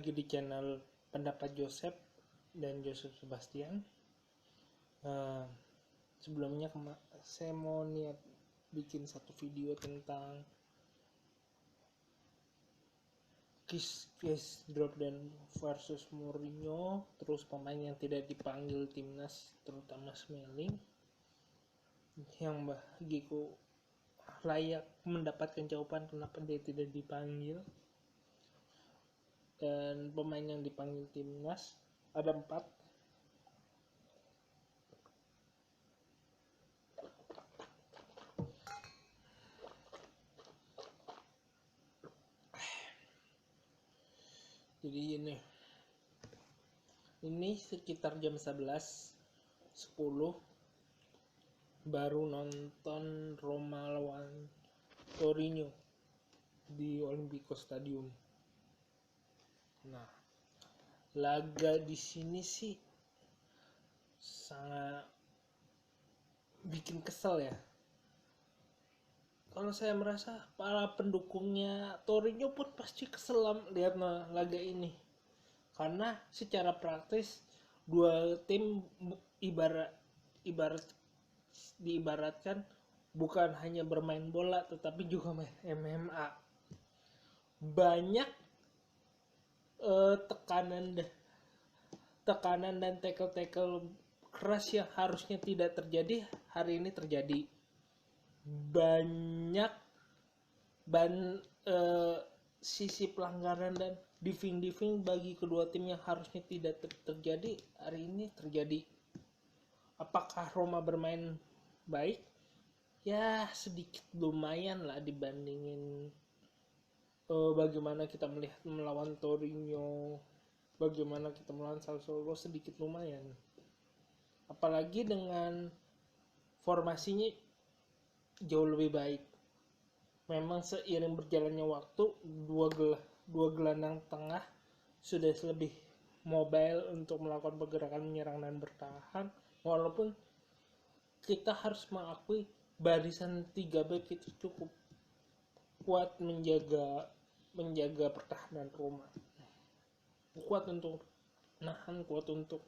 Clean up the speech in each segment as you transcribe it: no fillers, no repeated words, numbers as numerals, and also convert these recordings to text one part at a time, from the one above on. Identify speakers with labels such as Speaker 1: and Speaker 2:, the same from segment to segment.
Speaker 1: lagi di channel Pendapat Joseph dan Joseph Sebastian. Sebelumnya saya mau niat bikin satu video tentang case Jordan versus Mourinho, terus pemain yang tidak dipanggil timnas, terutama Smalling, yang bagiku layak mendapatkan jawaban kenapa dia tidak dipanggil. Dan pemain yang dipanggil timnas ada 4. Jadi ini sekitar jam 11.10 baru nonton Roma lawan Torino di Olimpico Stadium. Nah, laga di sini sih sangat bikin kesel ya. Kalau saya merasa para pendukungnya Torino pun pasti kesel lihat laga ini, karena secara praktis dua tim diibaratkan bukan hanya bermain bola tetapi juga main MMA. Banyak tekanan dan tackle keras yang harusnya tidak terjadi hari ini terjadi. Banyak sisi pelanggaran dan diving bagi kedua tim yang harusnya tidak terjadi hari ini terjadi. Apakah Roma bermain baik? Ya sedikit lumayan lah dibandingin bagaimana kita melihat melawan Torino, bagaimana kita melawan Sassuolo, sedikit lumayan. Apalagi dengan formasinya jauh lebih baik. Memang seiring berjalannya waktu, dua gelandang tengah sudah lebih mobile untuk melakukan pergerakan menyerang dan bertahan. Walaupun kita harus mengakui barisan 3 back itu cukup kuat menjaga pertahanan Roma. Kuat untuk nahan, kuat untuk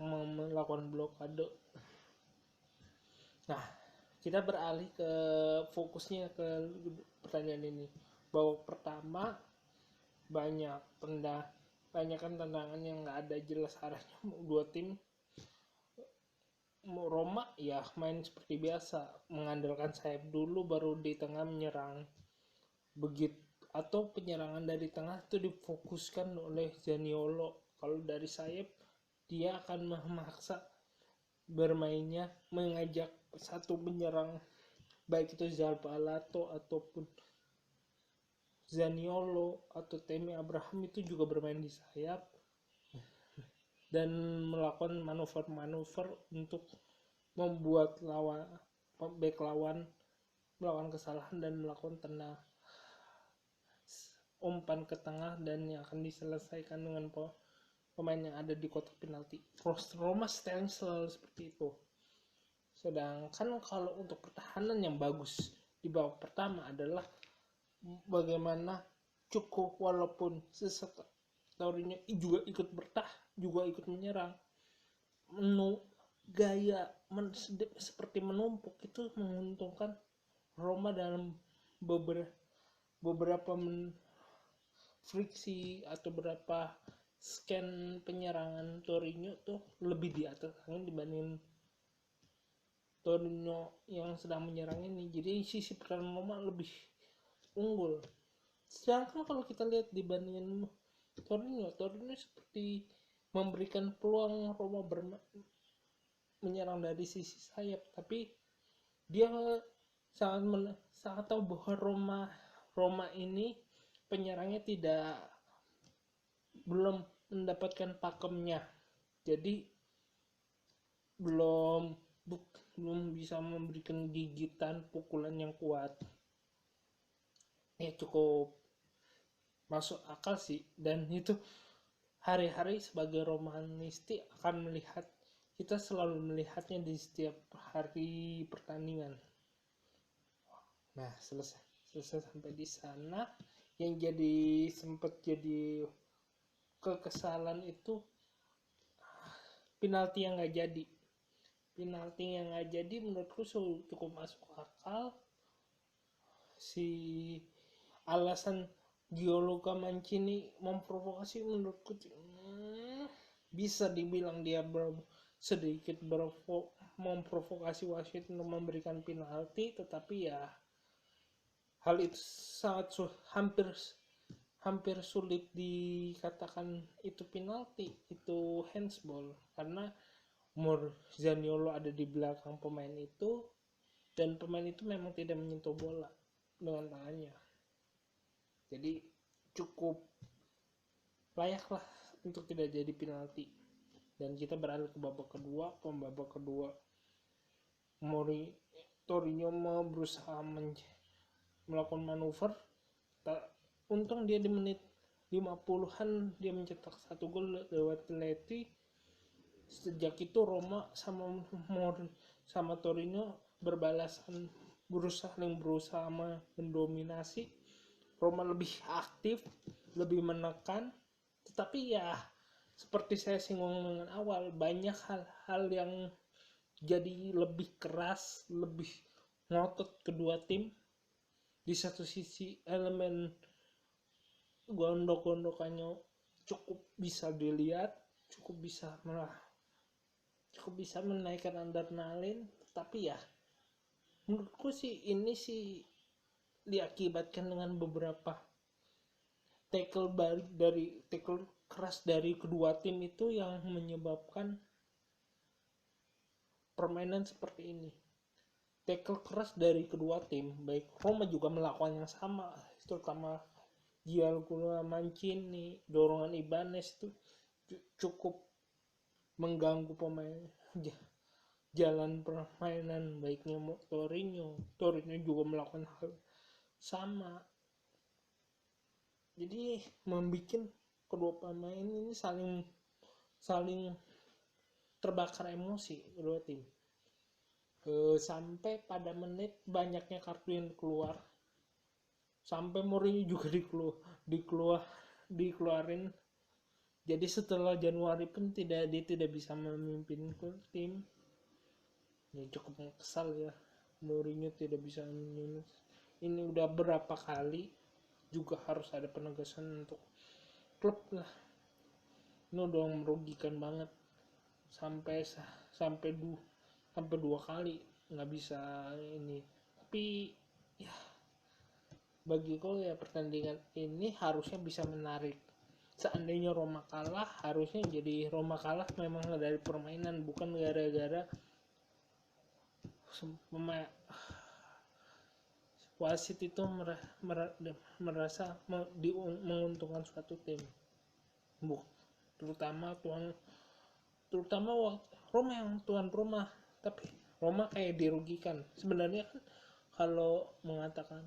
Speaker 1: melakukan blokade. Nah, kita beralih ke fokusnya ke pertandingan ini. Babak pertama banyak tantangan yang nggak ada jelas arahnya. Dua tim Roma ya main seperti biasa, mengandalkan sayap dulu baru di tengah menyerang. Atau penyerangan dari tengah itu difokuskan oleh Zaniolo. Kalau dari sayap dia akan memaksa bermainnya, mengajak satu penyerang baik itu Zalbalato ataupun Zaniolo atau Tammy Abraham itu juga bermain di sayap dan melakukan manuver-manuver untuk membuat back lawan melakukan kesalahan dan melakukan umpan ke tengah dan yang akan diselesaikan dengan pemain yang ada di kotak penalti. Roma style selalu seperti itu. Sedangkan kalau untuk pertahanan yang bagus di babak pertama adalah bagaimana cukup walaupun Torino juga ikut juga ikut menyerang. Gaya seperti menumpuk itu menguntungkan Roma dalam beberapa friksi atau beberapa scan penyerangan Torino tuh lebih di atas angin dibanding Torino yang sedang menyerang ini. Jadi sisi pertahanan Roma lebih unggul. Sedangkan kalau kita lihat dibandingin Torino seperti memberikan peluang Roma menyerang dari sisi sayap, tapi dia sangat tahu bahwa Roma ini penyerangnya belum mendapatkan pakemnya, jadi belum bisa memberikan gigitan pukulan yang kuat. Ya cukup masuk akal sih, dan itu hari-hari sebagai Romanisti kita selalu melihatnya di setiap hari pertandingan. Nah, selesai sampai di sana, yang jadi sempet jadi kekesalan itu penalti yang nggak jadi. Penalti yang nggak jadi menurutku cukup masuk akal. Si alasan Gianluca Mancini memprovokasi menurutku bisa dibilang dia sedikit memprovokasi wasit untuk memberikan penalti, tetapi ya hal itu sangat hampir sulit dikatakan itu penalti, itu handsball, karena Zaniolo ada di belakang pemain itu dan pemain itu memang tidak menyentuh bola dengan tangannya. Jadi cukup layak lah untuk tidak jadi penalti. Dan kita beralih ke babak kedua. Babak kedua Torino berusaha melakukan manuver. Untung dia di menit 50-an dia mencetak 1 gol lewat penalti. Sejak itu Roma sama Torino berbalasan, berusaha mendominasi. Roma lebih aktif, lebih menekan, tetapi ya seperti saya singgung dengan awal, banyak hal-hal yang jadi lebih keras, lebih ngotot kedua tim. Di satu sisi elemen gondok-gondokannya cukup bisa dilihat, cukup bisa menaikkan adrenalin, tapi ya menurutku sih ini sih diakibatkan dengan beberapa tackle keras dari kedua tim itu yang menyebabkan permainan seperti ini. Tackle keras dari kedua tim, baik Roma juga melakukan yang sama, terutama Gianluca Mancini, dorongan Ibanez itu cukup mengganggu pemain jalan permainan baiknya Torino juga melakukan hal sama. Jadi membuat kedua pemain ini saling terbakar emosi kedua tim. Sampai pada menit banyaknya kartu yang keluar, sampai Mourinho juga dikeluarin. Jadi setelah Januari pun dia tidak bisa memimpin tim. Ya cukup kesal ya, Mourinho tidak bisa memimpin. Ini udah berapa kali juga harus ada penegasan untuk klub lah. Ini udah merugikan banget, sampai dua kali nggak bisa ini. Tapi ya bagiku ya pertandingan ini harusnya bisa menarik. Seandainya Roma kalah, harusnya jadi Roma kalah memang dari permainan, bukan gara-gara wasit itu merasa menguntungkan suatu tim. Terutama Roma yang tuan rumah, tapi Roma kayak dirugikan. Sebenarnya kan kalau mengatakan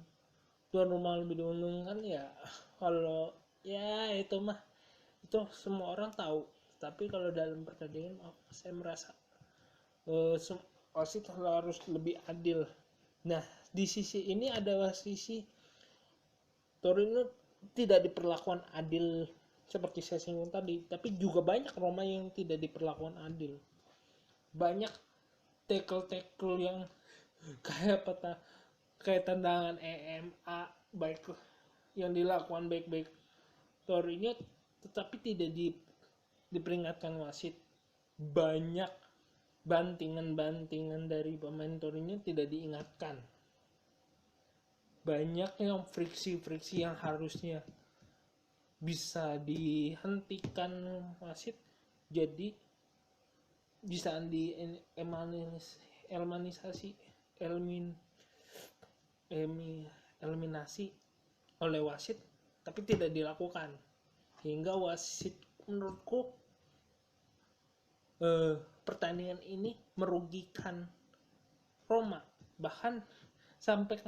Speaker 1: tuan rumah lebih diuntungkan ya, kalau ya itu semua orang tahu. Tapi kalau dalam pertandingan saya merasa wasit harus lebih adil. Nah, di sisi ini adalah sisi Torino tidak diperlakukan adil seperti saya singgung tadi, tapi juga banyak Roma yang tidak diperlakukan adil. Banyak tackle yang kayak tendangan EMA baik yang dilakukan baik Torino, tetapi tidak diperingatkan wasit. Banyak bantingan dari pemain Torino tidak diingatkan. Banyak yang friksi yang harusnya bisa dihentikan wasit jadi bisa eliminasi oleh wasit, tapi tidak dilakukan, hingga wasit menurutku pertandingan ini merugikan Roma, bahkan sampai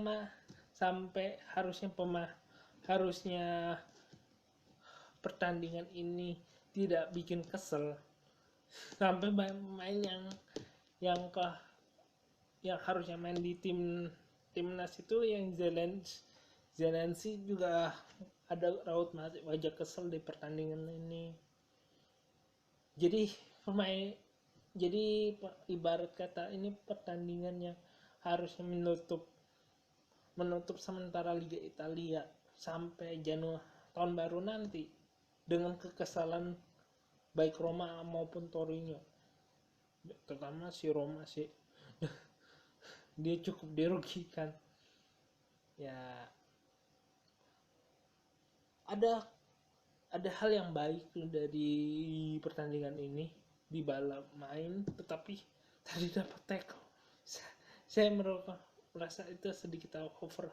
Speaker 1: harusnya pertandingan ini tidak bikin kesel, sampai main yang harusnya main di timnas itu yang Zelensky juga ada raut wajah kesel di pertandingan ini. Jadi pemain, jadi ibarat kata ini pertandingan yang harusnya menutup sementara Liga Italia sampai Januari tahun baru nanti dengan kekesalan baik Roma maupun Torino, terutama si Roma sih. Dia cukup dirugikan ya. Ada hal yang baik dari pertandingan ini. Dybala main tetapi tadi dapat tackle. Saya merasa itu sedikit over,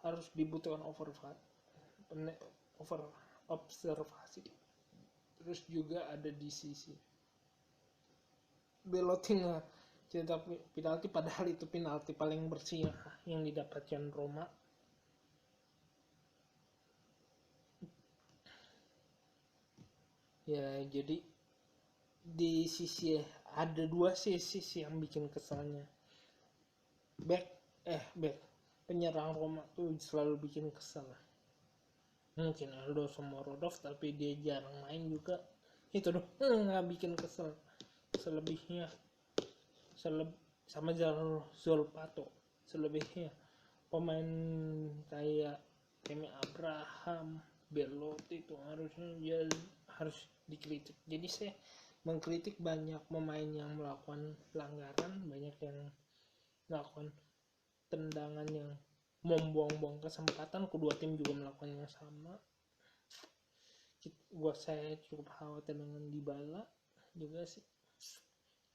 Speaker 1: harus dibutuhkan over observasi. Terus juga ada di sisi Belotti cetak penalti, padahal itu penalti paling bersih yang didapatkan Roma. Ya jadi di sisi ada dua sisi yang bikin kesalnya. Back penyerang Roma tuh selalu bikin kesal. Mungkin Aldo Somorodov, tapi dia jarang main juga. Itu doh nggak bikin kesel. Selebihnya sama Zolpato. Selebihnya pemain kayak Kemi Abraham, Belotti itu harusnya dia harus dikritik. Jadi saya mengkritik banyak pemain yang melakukan pelanggaran, banyak yang melakukan tendangan yang membuang-buang kesempatan. Kedua tim juga melakukan yang sama. Buat saya cukup khawatir dengan Dybala juga sih.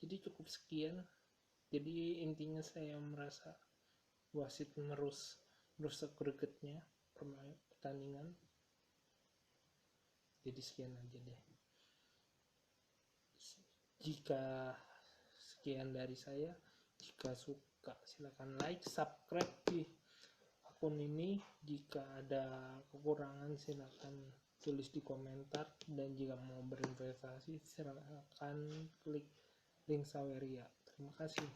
Speaker 1: Jadi cukup sekian. Jadi intinya saya merasa wasit merusak gregetnya pertandingan. Jadi sekian aja deh. Jika sekian dari saya, jika suka silakan like, subscribe di akun ini. Jika ada kekurangan silakan tulis di komentar, dan jika mau berinvestasi silakan klik link Saweria. Terima kasih.